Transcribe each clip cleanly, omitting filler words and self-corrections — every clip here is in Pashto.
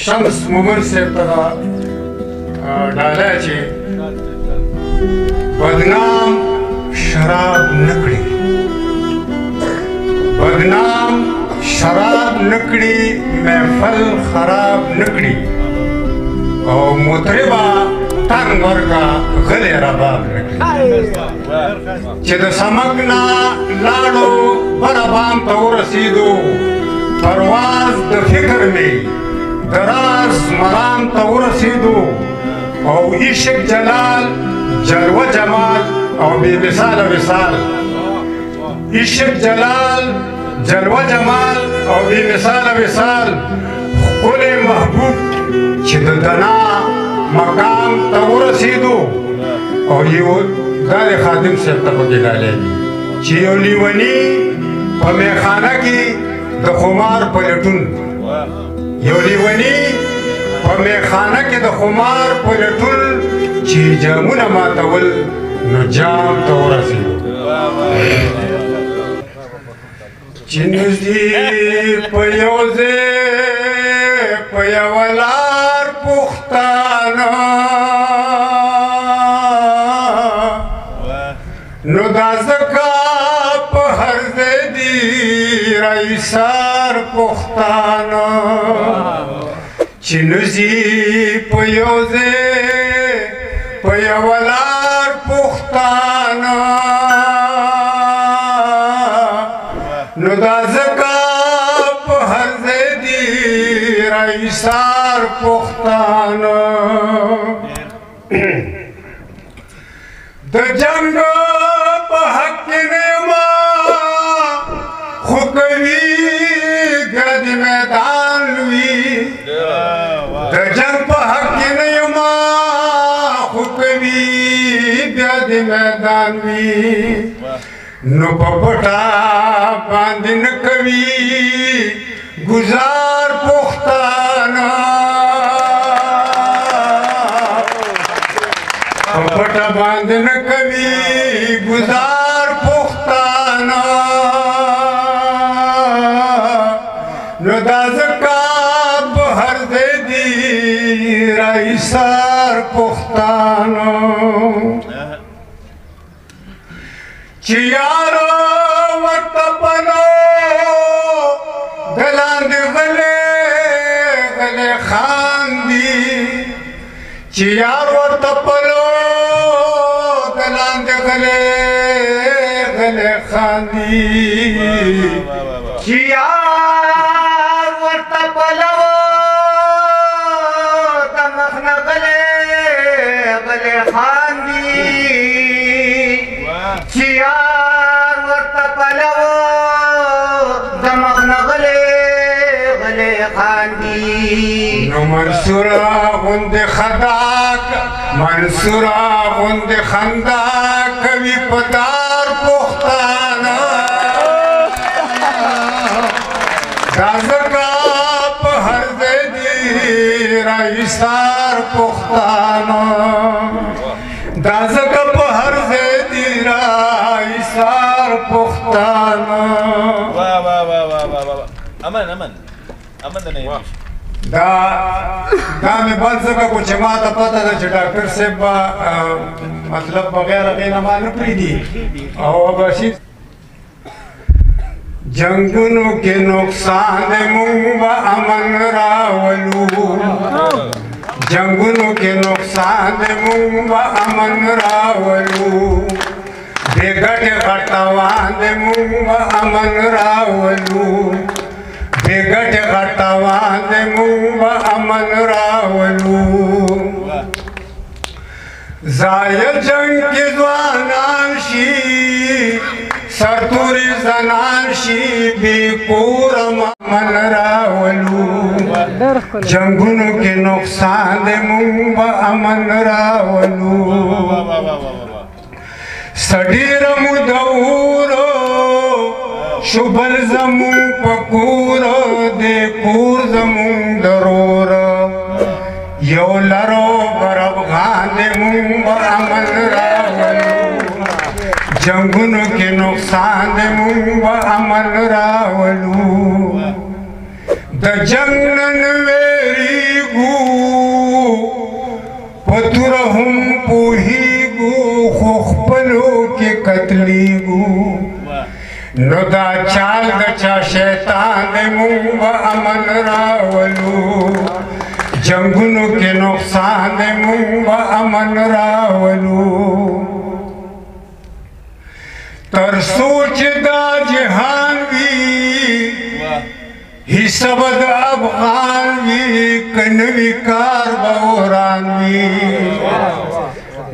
شمس مومن صاحب ته ډاله چې بدنام شراب نه کړي بدنام شراب نه کړي محفل خراب نه کړي او مطربه تنګ ورکا غلی رباب نه کړي چې د سمک نه لاړو برابام ته ورسېدو پرواز د فکر مې د راز مرام ته ورسېدو او عشق جلال جلوه جمال او بې مثاله وصال عشق جلال جلوه جمال او بې مثاله وصال ښکلی محبوب چې د دنا مقام ته ورسېدو او یو دا د خادم صاحب ته پکې ډالۍ دي چې یو لیوني په میخانه کې د خمار په لټون یو لیوني په میخانه کې د خمار په لټون چې جامونه ماتول نو جام ته ورسېدو چې نږدې په یو ځای په یوه لار پښتانه نو دا ځکه په هر ځای دي رایسار پښتانه چې نږدې په یو ځای په یوه لار پښتانه نو دا ځکه په هر ځای دي رایسار پښتانه د جنګ په حق کې نه یمه خو کوي ګرد میدان وي د جنګ په حق کې نه یمه خو کوي ګرد میدان وي نو په پټه باندې نه کوي گزار پښتانه په پټه باندې نه کوي گزار پښتانه نو دا ځکه په هر ځای دي رایسار پښتانه چې یارو ورته پلو د لاندې غلې غلې خاندي چې یار ورته پلو د لاندې غلې غلې خاندي چې یار ورته پلو د مخ نه غلې غلې خاندي چې یار ورته پلو د مخ نه غلې غلې خاندي نو منصوره غوندې خداک منصوره غوندې خندا کوي په دار پښتانه دا ځکه په هر ځای دي رایسار پښتانه دا ځکه په هر ځای دي رایسار پښتانه امن د نه دا مې بل ځکه کو چې ما ته پته ده چې ډاکټر صاحب به مطلب بغیر هغې نه ما نه پرېږدي او بشي جنګونو کې نقصان دی موږ به امن راولو جنګونو کې نقصان دی موږ به امن راولو بې ګټې غټوان دی موږ به امن راولو بې ګټې غټوان دی موږ به امن راولو ضایع جنګ کې ځوانان شي سرتوري زنان شي بې کوره امن راولو جنګونو کې نقصان دی موږ به امن راولو سډیره مو د ورو شبل زمون پکور دے کور زمون درور یو لرو برب غاندے مون با امن راولو جنگونو کے نقصان دے مون با امن راولو د جنگن ویری پوهیږو پتور هم پوهیږو خو خپلو کې قتلیږو نو دا چال د چا شیطان دی مونږ به امن راولو جنگونو کې نقصان دی مونږ به امن راولو تر سوچ دا جهان وي حساب د افغان وي کنوي کار به وران وي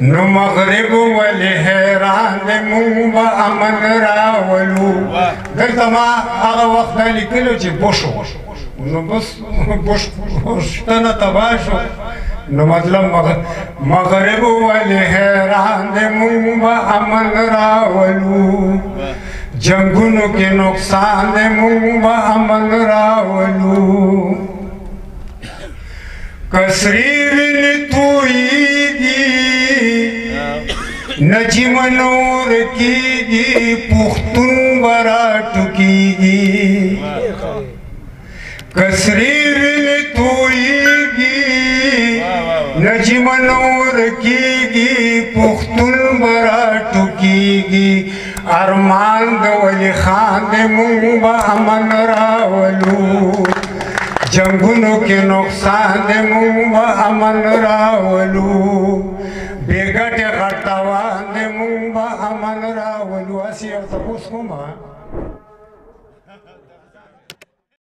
نو مغرب ولې حیران دی مونږ به امن راولو دلته ما هغه وخت دا لیکلو چې بوش نو بس بوشتنه تباه شو نو مطلب مغرب ولې حیران دی مونږ به امن راولو جنگونو کې نقصان دی مونږ به امن راولو کسرې وینې تویېږي نجم نور کېږي پښتون به راټوکېږي کسرې وینې تویېږي نجم نور کېږي پښتون به راټوکېږي ارمان د ولي خان دی مونږ به امن راولو جنگونو کې نقصان دی مونږ به امن راولو بې ګټې غټوان دی مونږ به امن راولو هسې یو تپوس کوم